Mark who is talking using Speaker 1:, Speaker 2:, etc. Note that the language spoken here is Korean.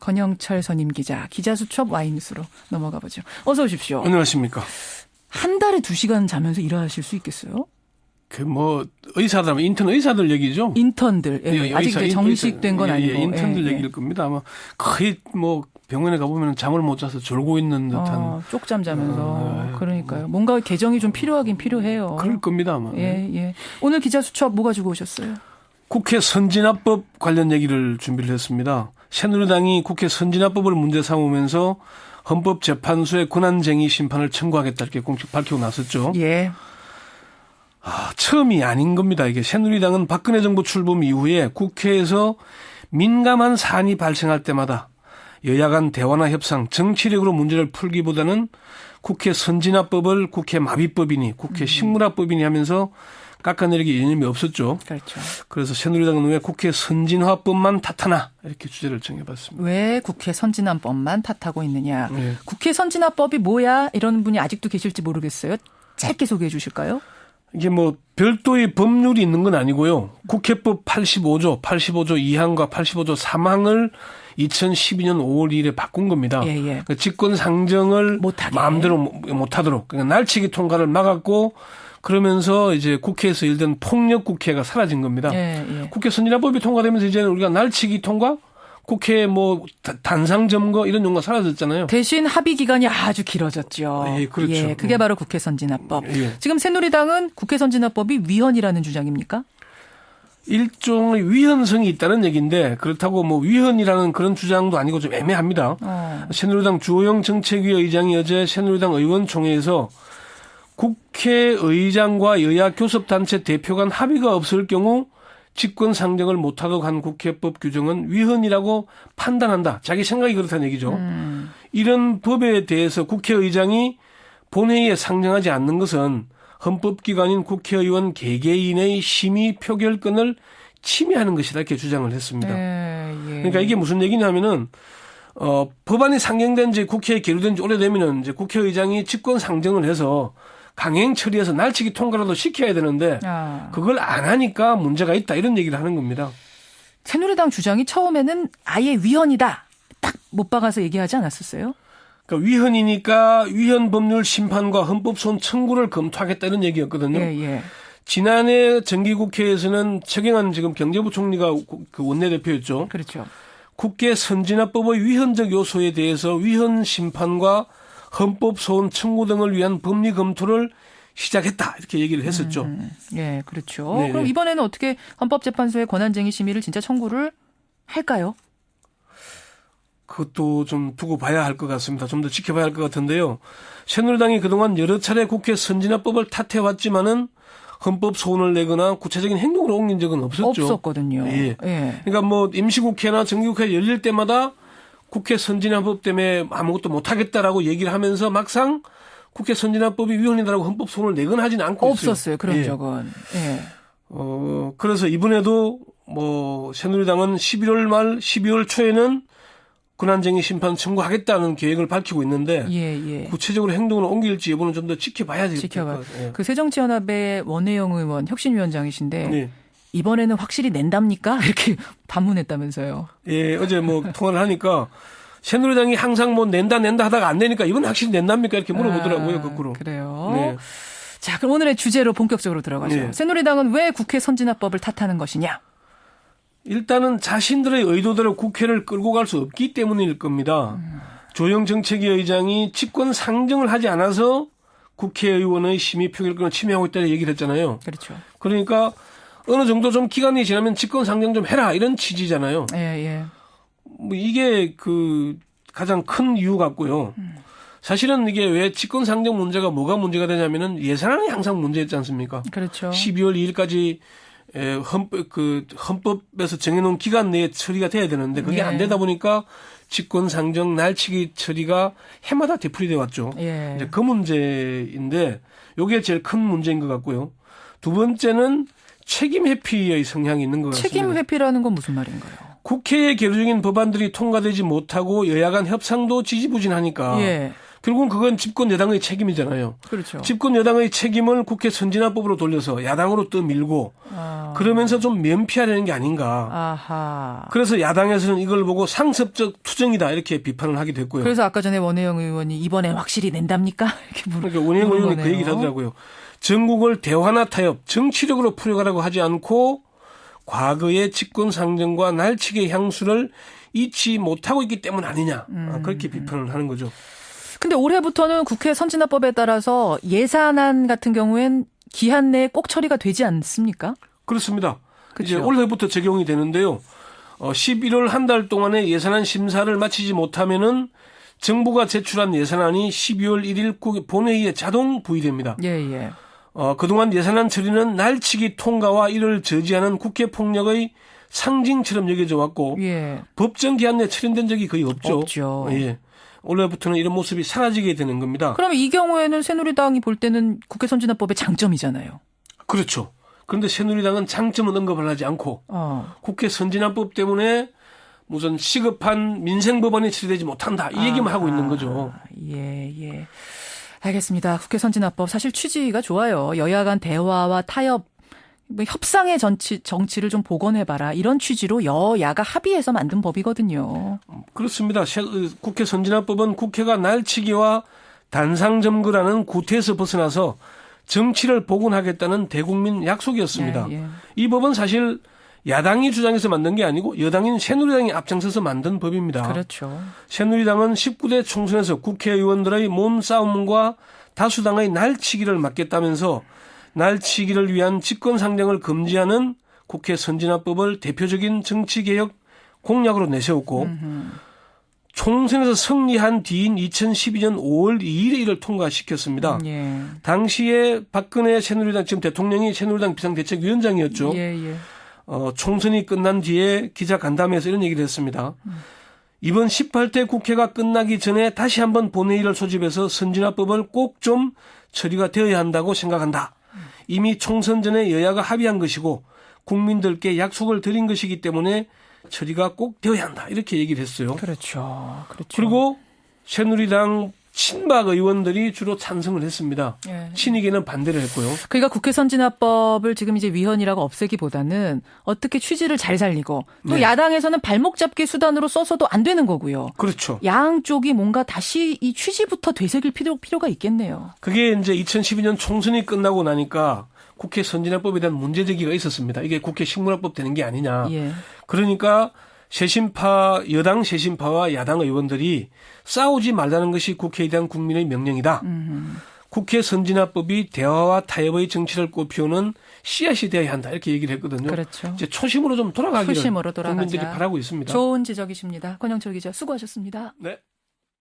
Speaker 1: 권영철 선임 기자, 기자수첩 와이뉴스로 넘어가 보죠. 어서 오십시오.
Speaker 2: 안녕하십니까.
Speaker 1: 한 달에 2시간 자면서 일하실 수 있겠어요?
Speaker 2: 의사들, 인턴 의사들 얘기죠?
Speaker 1: 인턴들. 예. 아직 이제 정식된 건 아니고.
Speaker 2: 인턴들 얘기일 겁니다. 아마 거의 병원에 가보면 잠을 못 자서 졸고 있는 듯한.
Speaker 1: 쪽잠 자면서. 그러니까요. 뭔가 개정이 좀 필요하긴 필요해요.
Speaker 2: 그럴 겁니다, 아마.
Speaker 1: 예. 오늘 기자수첩 뭐 가지고 오셨어요?
Speaker 2: 국회 선진화법 관련 얘기를 준비를 했습니다. 새누리당이 국회 선진화법을 문제 삼으면서 헌법재판소의 권한쟁의 심판을 청구하겠다 이렇게 공식 밝히고 나섰죠.
Speaker 1: 예.
Speaker 2: 처음이 아닌 겁니다. 이게 새누리당은 박근혜 정부 출범 이후에 국회에서 민감한 사안이 발생할 때마다 여야 간 대화나 협상, 정치력으로 문제를 풀기보다는 국회 선진화법을 국회 마비법이니 국회 식물화법이니 하면서 깎아내리기 이념이 없었죠.
Speaker 1: 그렇죠.
Speaker 2: 그래서 새누리당은 왜 국회 선진화법만 탓하나 이렇게 주제를 정해봤습니다.
Speaker 1: 왜 국회 선진화법만 탓하고 있느냐.
Speaker 2: 네.
Speaker 1: 국회 선진화법이 뭐야? 이런 분이 아직도 계실지 모르겠어요. 짧게 소개해 주실까요?
Speaker 2: 이게 별도의 법률이 있는 건 아니고요. 국회법 85조 2항과 85조 3항을 2012년 5월 2일에 바꾼 겁니다.
Speaker 1: 예.
Speaker 2: 그러니까 직권 상정을
Speaker 1: 못하게.
Speaker 2: 마음대로 못하도록 그러니까 날치기 통과를 막았고 그러면서 이제 국회에서 일던 폭력 국회가 사라진 겁니다.
Speaker 1: 예.
Speaker 2: 국회 선진화법이 통과되면서 이제는 우리가 날치기 통과, 국회 단상 점거 이런 용어가 사라졌잖아요.
Speaker 1: 대신 합의 기간이 아주 길어졌죠.
Speaker 2: 예, 그렇죠.
Speaker 1: 예, 그게 바로 국회 선진화법.
Speaker 2: 예.
Speaker 1: 지금 새누리당은 국회 선진화법이 위헌이라는 주장입니까?
Speaker 2: 일종의 위헌성이 있다는 얘기인데 그렇다고 위헌이라는 그런 주장도 아니고 좀 애매합니다. 새누리당 주호영 정책위 의장이 어제 새누리당 의원총회에서 국회의장과 여야 교섭단체 대표 간 합의가 없을 경우 직권 상정을 못하도록 한 국회법 규정은 위헌이라고 판단한다. 자기 생각이 그렇다는 얘기죠. 이런 법에 대해서 국회의장이 본회의에 상정하지 않는 것은 헌법기관인 국회의원 개개인의 심의 표결권을 침해하는 것이다 이렇게 주장을 했습니다.
Speaker 1: 예.
Speaker 2: 그러니까 이게 무슨 얘기냐면은 법안이 상정된 지 국회에 계류된 지 오래되면은 이제 국회의장이 직권 상정을 해서 강행 처리해서 날치기 통과라도 시켜야 되는데 그걸 안 하니까 문제가 있다 이런 얘기를 하는 겁니다.
Speaker 1: 새누리당 주장이 처음에는 아예 위헌이다. 딱 못 박아서 얘기하지 않았었어요?
Speaker 2: 그러니까 위헌이니까 위헌 법률 심판과 헌법소원 청구를 검토하겠다 이런 얘기였거든요.
Speaker 1: 예.
Speaker 2: 지난해 정기국회에서는 최경환 지금 경제부총리가 그 원내대표였죠.
Speaker 1: 그렇죠.
Speaker 2: 국회 선진화법의 위헌적 요소에 대해서 위헌 심판과 헌법소원 청구 등을 위한 법리 검토를 시작했다 이렇게 얘기를 했었죠.
Speaker 1: 예, 그렇죠.
Speaker 2: 네네.
Speaker 1: 그럼 이번에는 어떻게 헌법재판소의 권한쟁의 심의를 진짜 청구를 할까요?
Speaker 2: 그것도 좀 두고 봐야 할 것 같습니다. 좀 더 지켜봐야 할 것 같은데요. 새누리당이 그동안 여러 차례 국회 선진화법을 탓해왔지만은 헌법 소원을 내거나 구체적인 행동으로 옮긴 적은 없었죠.
Speaker 1: 없었거든요.
Speaker 2: 예.
Speaker 1: 예.
Speaker 2: 그러니까 임시국회나 정기국회 열릴 때마다 국회 선진화법 때문에 아무것도 못하겠다라고 얘기를 하면서 막상 국회 선진화법이 위헌이다라고 헌법 소원을 내거나 하지는 않고
Speaker 1: 없었어요. 그런 적은. 예.
Speaker 2: 그래서 이번에도 새누리당은 11월 말 12월 초에는 권한쟁의 심판 청구하겠다는 계획을 밝히고 있는데
Speaker 1: 예.
Speaker 2: 구체적으로 행동으로 옮길지 이번은 좀 더 지켜봐야지.
Speaker 1: 지켜봐요. 그 새정치연합의 원혜영 의원 혁신위원장이신데
Speaker 2: 네.
Speaker 1: 이번에는 확실히 낸답니까? 이렇게 반문했다면서요.
Speaker 2: 예, 어제 통화를 하니까 새누리당이 항상 낸다 하다가 안 내니까 이번 확실히 낸답니까? 이렇게 물어보더라고요, 거꾸로.
Speaker 1: 그래요.
Speaker 2: 네.
Speaker 1: 자, 그럼 오늘의 주제로 본격적으로 들어가죠.
Speaker 2: 네.
Speaker 1: 새누리당은 왜 국회 선진화법을 탓하는 것이냐?
Speaker 2: 일단은 자신들의 의도대로 국회를 끌고 갈 수 없기 때문일 겁니다. 조영 정책위 의장이 직권 상정을 하지 않아서 국회의원의 심의 표결권을 침해하고 있다는 얘기를 했잖아요.
Speaker 1: 그렇죠.
Speaker 2: 그러니까 어느 정도 좀 기간이 지나면 직권 상정 좀 해라 이런 취지잖아요.
Speaker 1: 예.
Speaker 2: 이게 가장 큰 이유 같고요. 사실은 이게 왜 직권 상정 문제가 뭐가 문제가 되냐면은 예산안이 항상 문제였지 않습니까?
Speaker 1: 그렇죠.
Speaker 2: 12월 2일까지 헌법에서 정해놓은 기간 내에 처리가 돼야 되는데 그게 안 되다 보니까 직권 상정 날치기 처리가 해마다 되풀이돼 왔죠.
Speaker 1: 예.
Speaker 2: 이제 그 문제인데 이게 제일 큰 문제인 것 같고요. 두 번째는 책임 회피의 성향이 있는 것 같습니다.
Speaker 1: 책임 회피라는 건 무슨 말인가요?
Speaker 2: 국회에 계류 중인 법안들이 통과되지 못하고 여야 간 협상도 지지부진하니까 결국은 그건 집권 여당의 책임이잖아요.
Speaker 1: 그렇죠.
Speaker 2: 집권 여당의 책임을 국회 선진화법으로 돌려서 야당으로 떠밀고 그러면서 좀 면피하려는 게 아닌가.
Speaker 1: 아하.
Speaker 2: 그래서 야당에서는 이걸 보고 상습적 투정이다 이렇게 비판을 하게 됐고요.
Speaker 1: 그래서 아까 전에 원혜영 의원이 이번에 확실히 낸답니까? 이렇게
Speaker 2: 그러니까 원혜영 의원이 그 얘기를 하더라고요. 전국을 대화나 타협, 정치력으로 풀어가라고 하지 않고 과거의 집권 상정과 날치기의 향수를 잊지 못하고 있기 때문 아니냐. 그렇게 비판을 하는 거죠.
Speaker 1: 근데 올해부터는 국회 선진화법에 따라서 예산안 같은 경우엔 기한 내에 꼭 처리가 되지 않습니까?
Speaker 2: 그렇습니다.
Speaker 1: 그쵸?
Speaker 2: 이제 올해부터 적용이 되는데요. 11월 한 달 동안에 예산안 심사를 마치지 못하면은 정부가 제출한 예산안이 12월 1일 본회의에 자동 부의됩니다.
Speaker 1: 예, 예.
Speaker 2: 그동안 예산안 처리는 날치기 통과와 이를 저지하는 국회 폭력의 상징처럼 여겨져 왔고
Speaker 1: 예.
Speaker 2: 법정 기한 내에 처리된 적이 거의 없죠.
Speaker 1: 없죠.
Speaker 2: 예. 올해부터는 이런 모습이 사라지게 되는 겁니다.
Speaker 1: 그럼 이 경우에는 새누리당이 볼 때는 국회 선진화법의 장점이잖아요.
Speaker 2: 그렇죠. 그런데 새누리당은 장점은 언급을 하지 않고 국회 선진화법 때문에 무슨 시급한 민생법안이 처리되지 못한다. 이 얘기만 하고 있는 거죠.
Speaker 1: 예, 예. 알겠습니다. 국회 선진화법 사실 취지가 좋아요. 여야 간 대화와 타협, 협상의 정치를 좀 복원해봐라. 이런 취지로 여야가 합의해서 만든 법이거든요.
Speaker 2: 그렇습니다. 국회 선진화법은 국회가 날치기와 단상점거라는 구태에서 벗어나서 정치를 복원하겠다는 대국민 약속이었습니다.
Speaker 1: 예, 예.
Speaker 2: 이 법은 사실 야당이 주장해서 만든 게 아니고 여당인 새누리당이 앞장서서 만든 법입니다.
Speaker 1: 그렇죠.
Speaker 2: 새누리당은 19대 총선에서 국회의원들의 몸싸움과 다수당의 날치기를 막겠다면서 날치기를 위한 집권상정을 금지하는 국회 선진화법을 대표적인 정치개혁 공약으로 내세웠고 총선에서 승리한 뒤인 2012년 5월 2일에 이를 통과시켰습니다.
Speaker 1: 예.
Speaker 2: 당시에 박근혜 새누리당 지금 대통령이 새누리당 비상대책위원장이었죠.
Speaker 1: 예, 예.
Speaker 2: 총선이 끝난 뒤에 기자간담회에서 이런 얘기를 했습니다. 이번 18대 국회가 끝나기 전에 다시 한번 본회의를 소집해서 선진화법을 꼭 좀 처리가 되어야 한다고 생각한다. 이미 총선 전에 여야가 합의한 것이고 국민들께 약속을 드린 것이기 때문에 처리가 꼭 되어야 한다. 이렇게 얘기를 했어요.
Speaker 1: 그렇죠. 그렇죠.
Speaker 2: 그리고 새누리당 친박 의원들이 주로 찬성을 했습니다.
Speaker 1: 예.
Speaker 2: 친이계는 반대를 했고요.
Speaker 1: 그러니까 국회 선진화법을 지금 이제 위헌이라고 없애기보다는 어떻게 취지를 잘 살리고 또
Speaker 2: 네.
Speaker 1: 야당에서는 발목 잡기 수단으로 써서도 안 되는 거고요.
Speaker 2: 그렇죠.
Speaker 1: 양쪽이 뭔가 다시 이 취지부터 되새길 필요가 있겠네요.
Speaker 2: 그게 이제 2012년 총선이 끝나고 나니까 국회 선진화법에 대한 문제 제기가 있었습니다. 이게 국회 식문화법 되는 게 아니냐.
Speaker 1: 예.
Speaker 2: 그러니까 여당 쇄신파와 야당 의원들이 싸우지 말라는 것이 국회에 대한 국민의 명령이다. 국회 선진화법이 대화와 타협의 정치를 꽃피우는 씨앗이 되어야 한다. 이렇게 얘기를 했거든요.
Speaker 1: 그렇죠.
Speaker 2: 이제 초심으로 좀 돌아가기를
Speaker 1: 초심으로 돌아가자.
Speaker 2: 국민들이 바라고 있습니다.
Speaker 1: 좋은 지적이십니다. 권영철 기자 수고하셨습니다.
Speaker 2: 네.